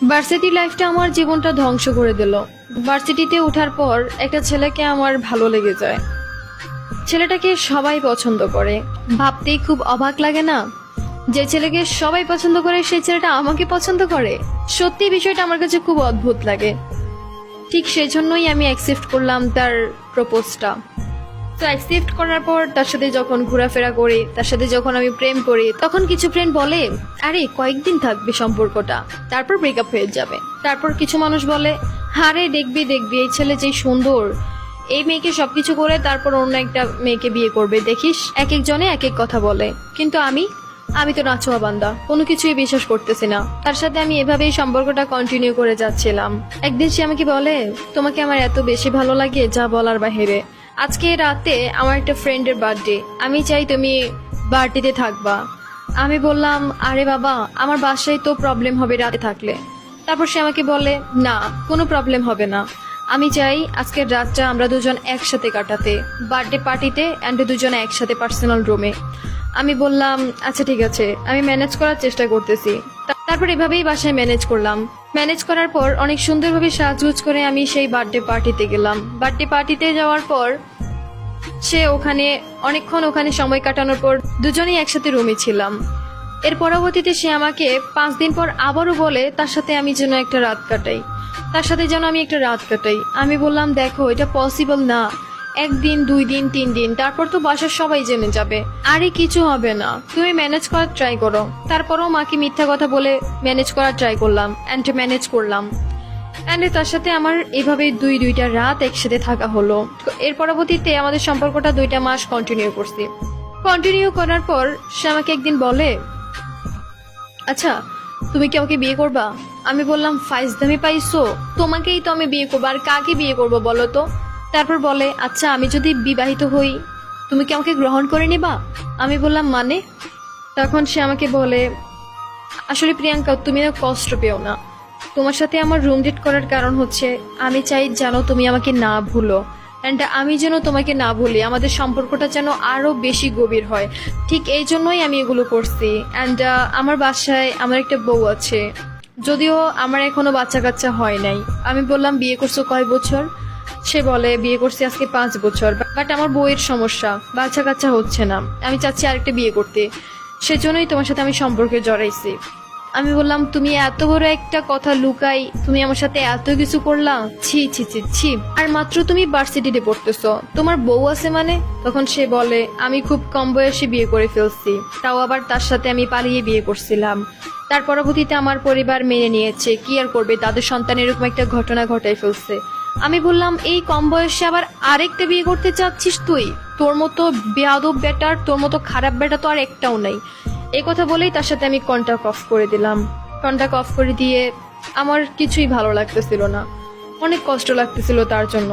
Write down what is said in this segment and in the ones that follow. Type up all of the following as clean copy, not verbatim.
Varsity লাইফটা আমার জীবনটা ধ্বংস করে দিল। ভার্সিটিতে ওঠার পর একটা ছেলেকে আমার ভালো লেগে যায়। ছেলেটাকে সবাই পছন্দ করে, ভাবতেই খুব অবাক লাগে না? যে ছেলেকে সবাই পছন্দ করে সেই ছেলেটা আমাকে পছন্দ করে। সত্যি বিষয়টা আমার কাছে খুব অদ্ভুত লাগে। ঠিক সেজন্যই আমি অ্যাকসেপ্ট করলাম তার প্রপোজটা। তো অ্যাকসেপ্ট করার পর তার সাথে যখন ঘোরাফেরা করি, তার সাথে যখন আমি প্রেম করি, তখন কিছু ফ্রেন্ড বলে আরে কয়েকদিন থাকবে সম্পর্কটা, তারপর ব্রেকআপ হয়ে যাবে। তারপর কিছু মানুষ বলে আরে দেখবি দেখবি এই ছেলে যে সুন্দর, এই মেয়েকে সবকিছু করে তারপর অন্য একটা মেয়েকে বিয়ে করবে, দেখিস। এক একজনে এক এক কথা বলে, কিন্তু আমি তো নাছোয়া বান্দা, কোনো কিছুই বিশ্বাস করতেছি না। তার সাথে আমি এভাবেই সম্পর্কটা কন্টিনিউ করে যাচ্ছিলাম। একদিন সে আমাকে বলে তোমাকে আমার এত বেশি ভালো লাগে যা বলার বাহিরে। আজকে রাতে আমার একটা ফ্রেন্ডের বার্থডে, আমি চাই তুমি বার্থডেতে থাকবা। আমি বললাম আরে বাবা আমার বাসায় তো প্রবলেম হবে রাতে থাকলে। তারপর সে আমাকে বলে না কোনো প্রবলেম হবে না, আমি চাই আজকের রাতটা আমরা দুজন একসাথে কাটাতে, বার্থডে পার্টিতে অ্যান্ড দুজনে একসাথে পার্সোনাল রুমে। আমি বললাম আচ্ছা ঠিক আছে, আমি ম্যানেজ করার চেষ্টা করতেছি। তারপর এভাবেই বাসায় ম্যানেজ করলাম। ম্যানেজ করার পর অনেক সুন্দরভাবে সাজগুজ করে আমি সেই বার্থডে পার্টিতে গেলাম। বার্থডে পার্টিতে যাওয়ার পর সে ওখানে অনেকক্ষণ ওখানে সময় কাটানোর পর দুজনেই একসাথে রুমে ছিলাম। এর পরবর্তীতে সে আমাকে 5 দিন পর আবারও বলে তার সাথে আমি যেন একটা রাত কাটাই, তার সাথে যেন আমি একটা রাত কাটাই। আমি বললাম দেখো এটা পসিবল না, 1 দিন 2 দিন 3 দিন, তারপর তো বাসার সবাই জেনে যাবে। আরে কিছু হবে না, তুমি ম্যানেজ করার ট্রাই করো। তারপরও মাকে মিথ্যা কথা বলে ম্যানেজ করার ট্রাই করলাম অ্যান্ড ম্যানেজ করলাম। অ্যান্ড তার সাথে আমার এভাবে দুইটা রাত একসাথে থাকা হলো। এর পরবর্তীতে আমাদের সম্পর্কটা 2টা মাস কন্টিনিউ করছি। কন্টিনিউ করার পর সে আমাকে একদিন বলে আচ্ছা তুমি কি আমাকে বিয়ে করবা? আমি বললাম ফাইজদামি পাইছো, তোমাকেই তো আমি বিয়ে করবো, আর কাকে বিয়ে করবো বলো তো? তারপর বলে আচ্ছা আমি যদি বিবাহিত হই তুমি কি আমাকে গ্রহণ করে নিবা? আমি বললাম মানে? তখন সে আমাকে বলে আসলে প্রিয়াঙ্কা তুমি না কষ্ট পেও না, তোমার সাথে আমার রুম ডেট করার কারণ হচ্ছে আমি চাই যেন তুমি আমাকে না ভুলো অ্যান্ড আমি যেন তোমাকে না ভুলি, আমাদের সম্পর্কটা যেন আরো বেশি গভীর হয়। ঠিক এই জন্যই আমি এগুলো করছি। অ্যান্ড আমার বাসায় আমার একটা বউ আছে, যদিও আমার এখনো বাচ্চা কাচ্চা হয় নাই। আমি বললাম বিয়ে করছো কয় বছর? সে বলে বিয়ে করছি আজকে 5 বছর, বাট আমার বউয়ের সমস্যা, বাচ্চা কাচ্চা হচ্ছে না, আমি চাচ্ছি আরেকটা বিয়ে করতে, সেজন্যই তোমার সাথে আমি সম্পর্কে জড়াইছি। আমি বললাম তুমি এত বড় একটা কথা লুকাই তুমি আমার সাথে এত কিছু করলা, ছি ছি ছি ছি, আর মাত্র তুমি ভার্সিটিতে পড়তেছো, তোমার বউ আছে মানে? তখন সে বলে আমি খুব কম বয়সে বিয়ে করে ফেলছি, তাও আবার তার সাথে আমি পালিয়ে বিয়ে করছিলাম। তার পরবর্তীতে আমার পরিবার মেনে নিয়েছে, কি আর করবে, তাদের সন্তান এরকম একটা ঘটনা ঘটাই ফেলছে। আমি বললাম এই কম বয়সে আবার আরেকটা বিয়ে করতে চাচ্ছিস তুই? তোর মতো বেয়াদব বেটার, তোর মতো খারাপ বেটা তো আর একটাও নাই। এই কথা বলেই তার সাথে আমি কন্টাক্ট অফ করে দিলাম। কন্টাক্ট অফ করে দিয়ে আমার কিছুই ভালো লাগতেছিল না, অনেক কষ্ট লাগতেছিল তার জন্য।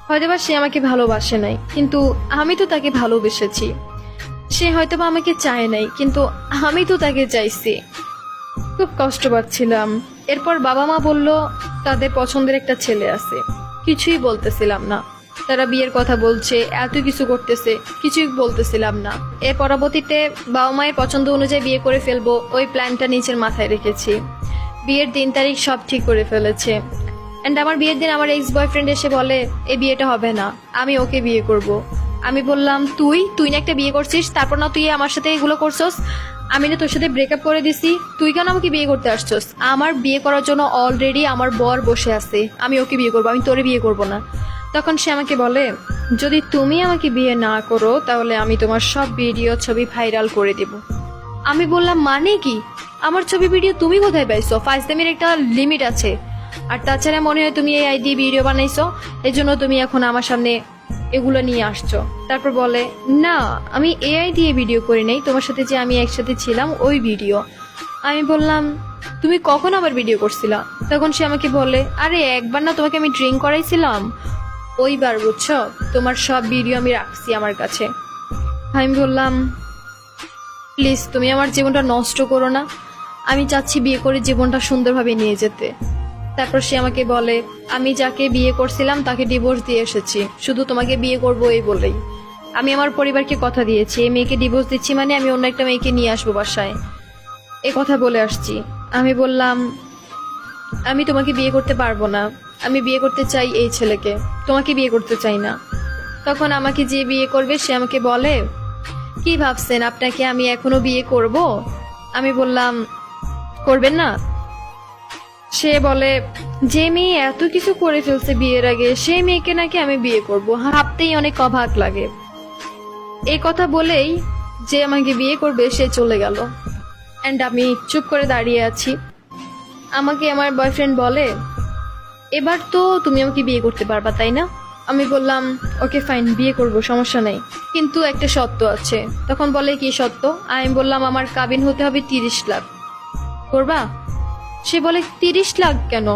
হয়তোবা সে আমাকে ভালোবাসে নাই, কিন্তু আমি তো তাকে ভালোবেসেছি। সে হয়তোবা আমাকে চায় নাই, কিন্তু আমি তো তাকে চাইছি। খুব কষ্ট পাচ্ছিলাম। এরপর বাবা মা বলল তাদের পছন্দের একটা ছেলে আছে, কিছুই বলতেছিলাম না। তারা বিয়ের কথা বলছে, এত কিছু করতেছে, কিছুই বলতেছিলাম না। এর পরবর্তীতে বাবা মায়ের পছন্দ অনুযায়ী বিয়ে করে ফেলবো ওই প্ল্যানটা নিচের মাথায় রেখেছি। বিয়ের দিন তারিখ সব ঠিক করে ফেলেছে। অ্যান্ড আমার বিয়ের দিন আমার এক্স বয়ফ্রেন্ড এসে বলে এই বিয়েটা হবে না, আমি ওকে বিয়ে করব। আমি বললাম তুই না একটা বিয়ে করছিস, তারপর না তুই আমার সাথে এগুলো করছস? আমি না তোর সাথে ব্রেকআপ করে দিছি, তুই কেন আমাকে বিয়ে করতে আসছস? আমার বিয়ে করার জন্য অলরেডি আমার বর বসে আছে, আমি ওকে বিয়ে করবো, আমি তোরে বিয়ে করবো না। তখন সে আমাকে বলে যদি তুমি আমাকে বিয়ে না করো তাহলে আমি তোমার সব ভিডিও ছবি ভাইরাল করে দেব। আমি বললাম মানে কি? আমার ছবি ভিডিও তুমি কোথায় পাইছো? ফাইজলামির একটা লিমিট আছে। আর তাছাড়া মনে হয় তুমি এই আইডি ভিডিও বানাইছো, এই জন্য তুমি এখন আমার সামনে এগুলো নিয়ে আসছো। তারপর বলে না আমি এআই দিয়ে ভিডিও করি নাই, তোমার সাথে যে আমি একসাথে ছিলাম ওই ভিডিও। আমি বললাম তুমি কখন আবার ভিডিও করছিলা? তখন সে আমাকে বলে আরে একবার না তোমাকে আমি ড্রিঙ্ক করাইছিলাম, ওইবার বুঝছো, তোমার সব ভিডিও আমি রাখছি আমার কাছে। আমি বললাম প্লিজ তুমি আমার জীবনটা নষ্ট করো না, আমি চাচ্ছি বিয়ে করে জীবনটা সুন্দরভাবে নিয়ে যেতে। তারপর সে আমাকে বলে আমি যাকে বিয়ে করছিলাম তাকে ডিভোর্স দিয়ে এসেছি, শুধু তোমাকে বিয়ে করবো এই বলেই। আমি আমার পরিবারকে কথা দিয়েছি এই মেয়েকে ডিভোর্স দিচ্ছি মানে আমি অন্য একটা মেয়েকে নিয়ে আসবো বাসায়, এ কথা বলে আসছি। আমি বললাম আমি তোমাকে বিয়ে করতে পারবো না, আমি বিয়ে করতে চাই এই ছেলেকে, তোমাকে বিয়ে করতে চাই না। তখন আমাকে যে বিয়ে করবে সে আমাকে বলে, কি ভাবছেন আপনাকে আমি এখনো বিয়ে করব? আমি বললাম, করবেন না? সে বলে, যে মেয়ে এত কিছু করে ফেলছে বিয়ের আগে, সেই মেয়েকে নাকি আমি বিয়ে করব, ভাবতেই অনেক অবাক লাগে। এই কথা বলেই যে আমাকে বিয়ে করবে সে চলে গেল, অ্যান্ড আমি চুপ করে দাঁড়িয়ে আছি। আমাকে আমার বয়ফ্রেন্ড বলে, এবার তো তুমি আমাকে বিয়ে করতে পারবা তাই না? আমি বললাম, ওকে ফাইন, বিয়ে করব, সমস্যা নেই, কিন্তু একটা শর্ত আছে। তখন বলে, কি শর্ত? আমি বললাম, আমার কাবিন হতে হবে 30 লাখ। করবা? সে বলে, 30 লাখ কেন,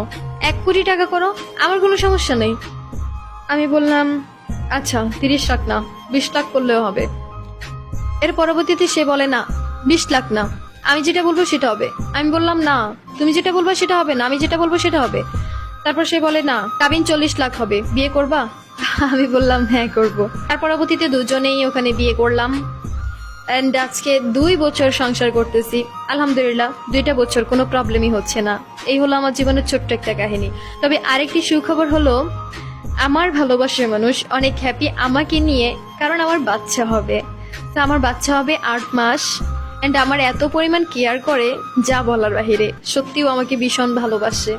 1 কোটি টাকা করো, আমার কোনো সমস্যা নেই। আমি বললাম, আচ্ছা 30 লাখ না, 20 লাখ করলেও হবে। এর পরবর্তীতে সে বলে, না 20 লাখ না, আমি যেটা বলবো সেটা হবে। আমি বললাম, না তুমি যেটা বলবো সেটা হবে না, আমি যেটা বলবো সেটা হবে। তারপর সে বলে, না কাবিন 40 লাখ হবে, বিয়ে করবা? আমি বললাম, হ্যাঁ করব। তার পরবর্তীতে দুজনেই ওখানে বিয়ে করলাম, এন্ড আজকে 2 বছর সংসার করতেছি। আলহামদুলিল্লাহ 2টা বছর কোনো প্রবলেমই হচ্ছে না। এই হলো আমার জীবনের ছোট্ট একটা কাহিনী। তবে আরেকটি সুখবর হলো, আমার ভালোবাসার মানুষ অনেক হ্যাপি আমাকে নিয়ে, কারণ আমার বাচ্চা হবে। তো আমার বাচ্চা হবে 8 মাস, এন্ড আমার এত পরিমাণ কেয়ার করে যা বলার বাহিরে। সত্যিও আমাকে ভীষণ ভালোবাসে।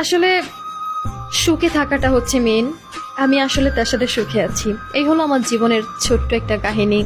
আসলে সুখে থাকাটা হচ্ছে মেন। আমি আসলে তার সাথে সুখে আছি। এই হলো আমার জীবনের ছোট্ট একটা কাহিনী।